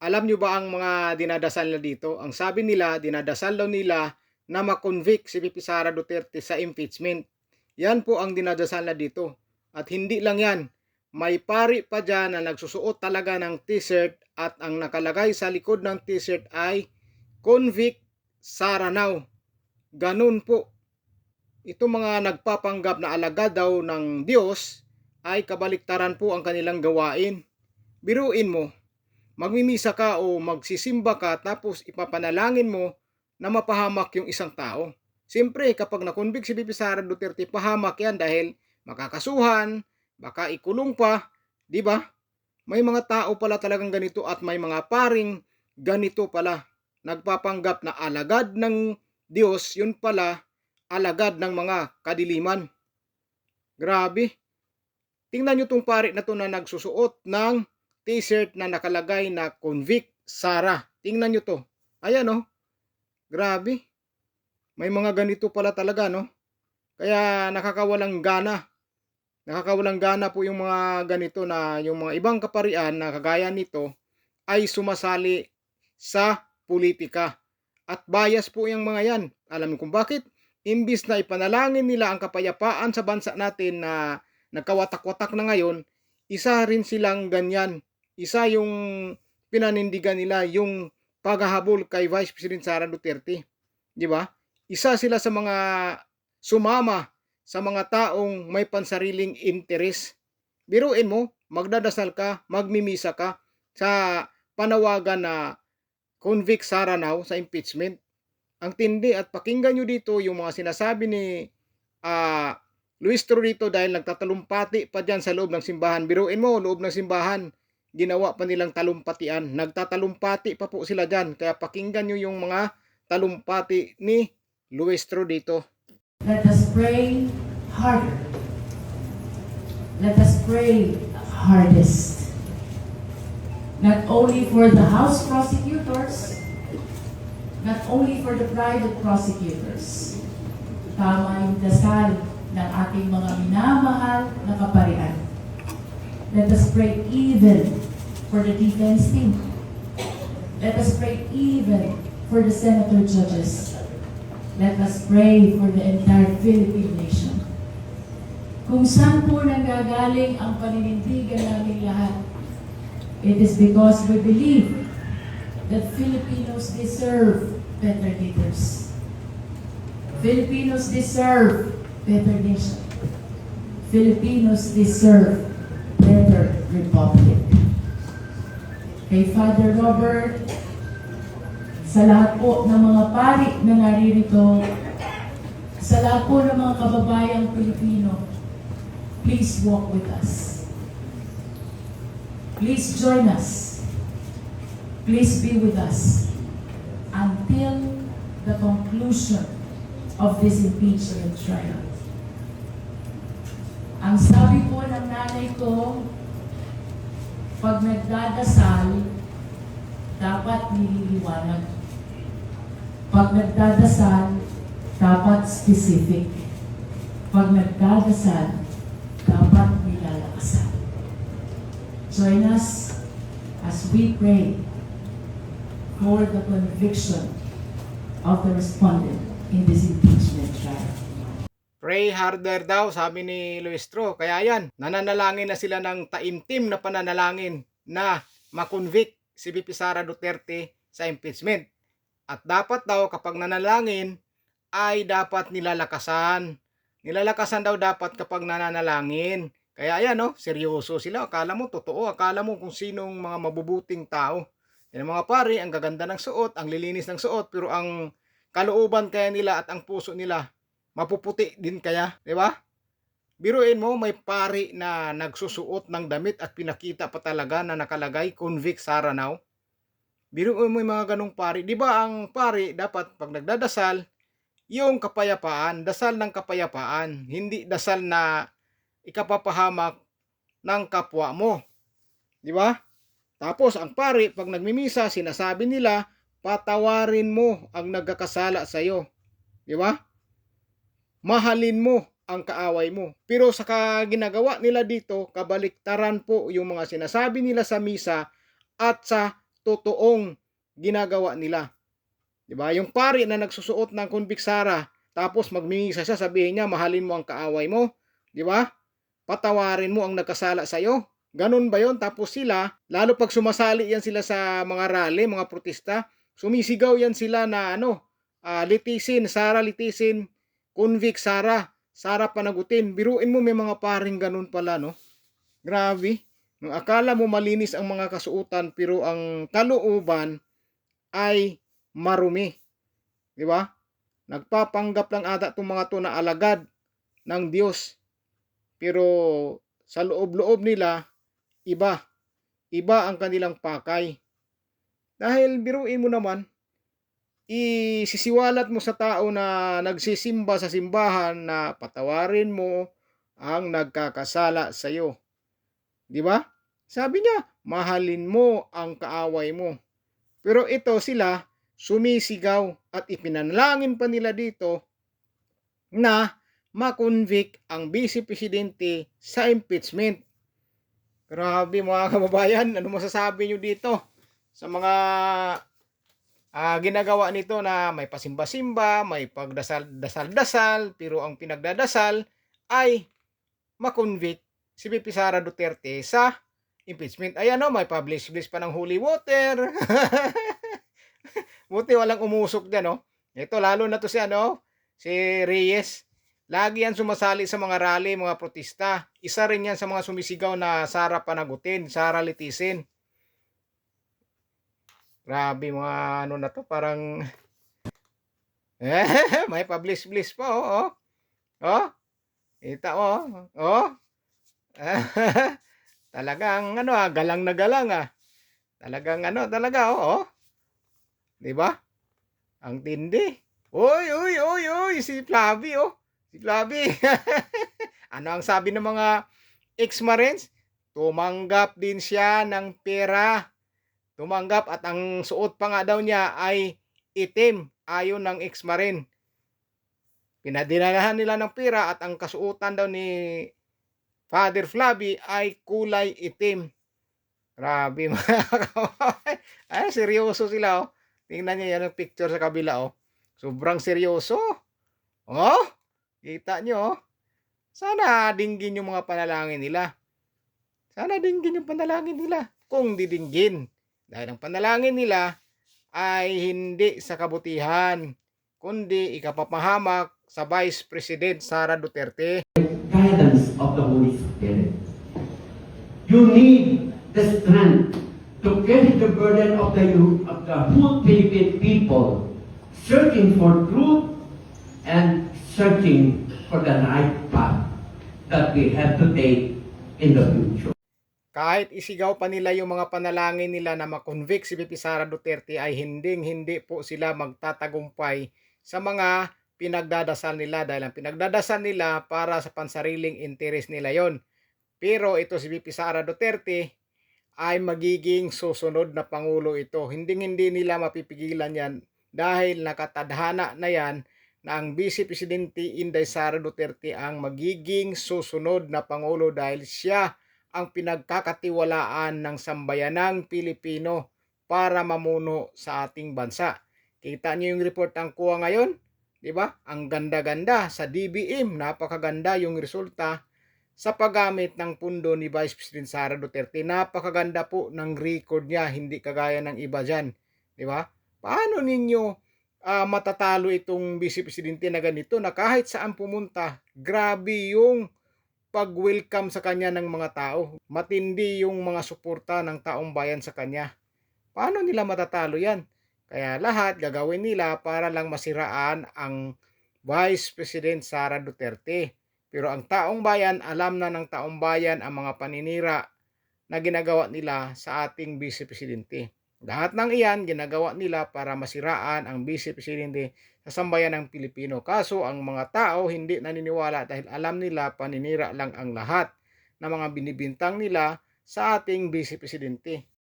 Alam nyo ba ang mga dinadasal nila dito? Ang sabi nila, dinadasal daw nila na ma-convict si VP Sara Duterte sa impeachment. Yan po ang dinadasal na dito. At hindi lang yan, may pari pa dyan na nagsusuot talaga ng t-shirt at ang nakalagay sa likod ng t-shirt ay Convict Sara Now. Ganun po. Ito mga nagpapanggap na alagad daw ng Diyos ay kabaliktaran po ang kanilang gawain. Biruin mo, magmimisa ka o magsisimba ka tapos ipapanalangin mo na mapahamak yung isang tao. Siyempre, kapag nakonvict si VP Sara Duterte, pahamak yan dahil makakasuhan, baka ikulong pa, di ba? May mga tao pala talagang ganito at may mga paring ganito pala. Nagpapanggap na alagad ng Diyos, yun pala alagad ng mga kadiliman. Grabe. Tingnan nyo tong pari na to na nagsusuot ng t-shirt na nakalagay na Convict Sara. Tingnan nyo to. Ayan oh. Grabe. May mga ganito pala talaga no. Kaya nakakawalang gana. Nakakawalang gana po yung mga ganito na yung mga ibang kaparian na kagaya nito ay sumasali sa politika. At bias po yung mga yan. Alam mo kung bakit? Imbis na ipanalangin nila ang kapayapaan sa bansa natin na nagkawatak-watak na ngayon, isa rin silang ganyan. Isa yung pinanindigan nila yung paghahabol kay Vice President Sara Duterte. Di ba? Isa sila sa mga sumama sa mga taong may pansariling interes. Biruin mo, magdadasal ka, magmimisa ka sa panawagan na Convict Sara Now sa impeachment. Ang tindi at pakinggan nyo dito yung mga sinasabi ni Luis Torrito dahil nagtatalumpati pa dyan sa loob ng simbahan. Biruin mo, loob ng simbahan, ginawa pa nilang talumpatian. Nagtatalumpati pa po sila dyan. Kaya pakinggan nyo yung mga talumpati ni Luis Torrito. Let us pray harder. Let us pray hardest. Not only for the House prosecutors, not only for the private prosecutors. Tama yung dasal ng ating mga minamahal na kaparian. Let us pray even for the defense team. Let us pray even for the senator judges. Let us pray for the entire Philippine nation. Kung saan po nanggagaling ang paninindigan namin lahat, it is because we believe that Filipinos deserve better leaders. Filipinos deserve better nation. Filipinos deserve better republic. Kay Father Robert, sa lahat po ng mga pari na naririto, sa lahat po ng mga kababayang Pilipino, please walk with us. Please join us. Please be with us until the conclusion of this impeachment trial. Ang sabi po ng nanay ko, pag nagdadasal, dapat nililiwanag. Pag nagdadasal, dapat specific. Pag nagdadasal, dapat nilalakasan. Join us as we pray for the conviction of the respondent in this impeachment trial. Pray harder daw, sabi ni Luis Tro. Kaya yan, nananalangin na sila ng taimtim na pananalangin na makonvict si VP Sara Duterte sa impeachment. At dapat daw kapag nanalangin ay dapat nilalakasan. Nilalakasan daw dapat kapag nananalangin. Kaya ayan no, seryoso sila. Akala mo totoo, akala mo kung sinong mga mabubuting tao. Yan mga pare, ang gaganda ng suot, ang lilinis ng suot, pero ang kalooban kaya nila at ang puso nila mapuputi din kaya, di ba? Biruin mo, may pari na nagsusuot ng damit at pinakita pa talaga na nakalagay Convict Sara Now. Biruin mo yung mga ganong pari. Di ba ang pari dapat pag nagdadasal, yung kapayapaan, dasal ng kapayapaan, hindi dasal na ikapapahamak ng kapwa mo. Di ba? Tapos ang pari, pag nagmimisa, sinasabi nila, patawarin mo ang nagkakasala sa iyo. Di ba? Mahalin mo ang kaaway mo. Pero sa ginagawa nila dito, kabaliktaran po yung mga sinasabi nila sa misa at sa totoong ginagawa nila. 'Di ba? Yung pari na nagsusuot ng convict Sara, tapos magmimisa siya, sabihin niya, mahalin mo ang kaaway mo. 'Di ba? Patawarin mo ang nagkasala sa iyo. Ganun ba yon? Tapos sila, lalo pag sumasali yan sila sa mga rally, mga protesta, sumisigaw yan sila na litisin, Sara litisin, convict Sara, Sara panagutin. Biruin mo, may mga paring ganun pala, no? Grabe. Nung akala mo malinis ang mga kasuotan, pero ang kalooban ay marumi. Di ba? Nagpapanggap lang ata itong mga to na alagad ng Diyos. Pero sa loob-loob nila, iba ang kanilang pakay. Dahil biruin mo naman, isisiwalat mo sa tao na nagsisimba sa simbahan na patawarin mo ang nagkakasala sa iyo. Di ba? Sabi niya, mahalin mo ang kaaway mo. Pero ito sila, sumisigaw at ipinanalangin pa nila dito na makonvict ang Vice Presidente sa impeachment. Grabe mga kababayan, ano masasabi nyo dito sa mga ginagawa nito na may pasimba-simba, may pagdasal-dasal, pero ang pinagdadasal ay makonvict si VP Sara Duterte sa impeachment. Ayan o, may publish pa ng holy water. Buti walang umusok dyan, no? Ito, lalo na to si Reyes. Lagi yan sumasali sa mga rally, mga protesta. Isa rin yan sa mga sumisigaw na Sara panagutin, Sara litisin. Grabe mga na to, parang may publish pa, oh. Oh. Ita, oh. Oh. Talagang galang na galang Talagang talaga, oh. 'Di ba? Ang tindi. Oy, si Flavi, oh. Si Flavi. Ano ang sabi ng mga ex-Marines? Tumanggap din siya ng pera. Tumanggap at ang suot pa nga daw niya ay itim, ayon ng ex-Marine. Pinadinalahan nila ng pera at ang kasuotan daw ni Father Flavi ay kulay itim. Grabe mga kawain. Ay, seryoso sila, oh. Tingnan niyo yan ang picture sa kabila, oh. Sobrang seryoso. Oh, kita nyo, oh. Sana dinggin yung mga panalangin nila. Sana dinggin yung panalangin nila. Kung didinggin. Dahil ang panalangin nila ay hindi sa kabutihan, kundi ikapapahamak sa Vice President Sara Duterte. Guidance of the Holy Spirit. You need the strength to carry the burden of the whole Philippine people, searching for truth and searching for the right path that we have to take in the future. Kahit isigaw pa nila yung mga panalangin nila na makonvict si VP Sara Duterte, ay hindi po sila magtatagumpay sa mga pinagdadasal nila, dahil ang pinagdadasal nila para sa pansariling interes nila yon. Pero ito si VP Sara Duterte ay magiging susunod na pangulo ito. Hindi nila mapipigilan yan, dahil nakatadhana na yan na ang Vice Presidente Inday Sara Duterte ang magiging susunod na pangulo, dahil siya ang pinagkakatiwalaan ng sambayanang Pilipino para mamuno sa ating bansa. Kita niyo yung report ng kuha ngayon, di ba? Ang ganda-ganda sa DBM, napakaganda yung resulta sa paggamit ng pundo ni Vice President Sara Duterte. Napakaganda po ng record niya, hindi kagaya ng iba dyan, di ba? Paano ninyo matatalo itong Vice Presidente na ganito, na kahit saan pumunta, grabe yung pag-welcome sa kanya ng mga tao. Matindi yung mga suporta ng taong bayan sa kanya. Paano nila matatalo yan? Kaya lahat gagawin nila para lang masiraan ang Vice President Sara Duterte. Pero ang taong bayan, alam na ng taong bayan ang mga paninira na ginagawa nila sa ating Vice Presidente. Lahat ng iyan ginagawa nila para masiraan ang Vice Presidente sa sambayan ng Pilipino. Kaso ang mga tao hindi naniniwala, dahil alam nila paninira lang ang lahat ng mga binibintang nila sa ating Vice Presidente.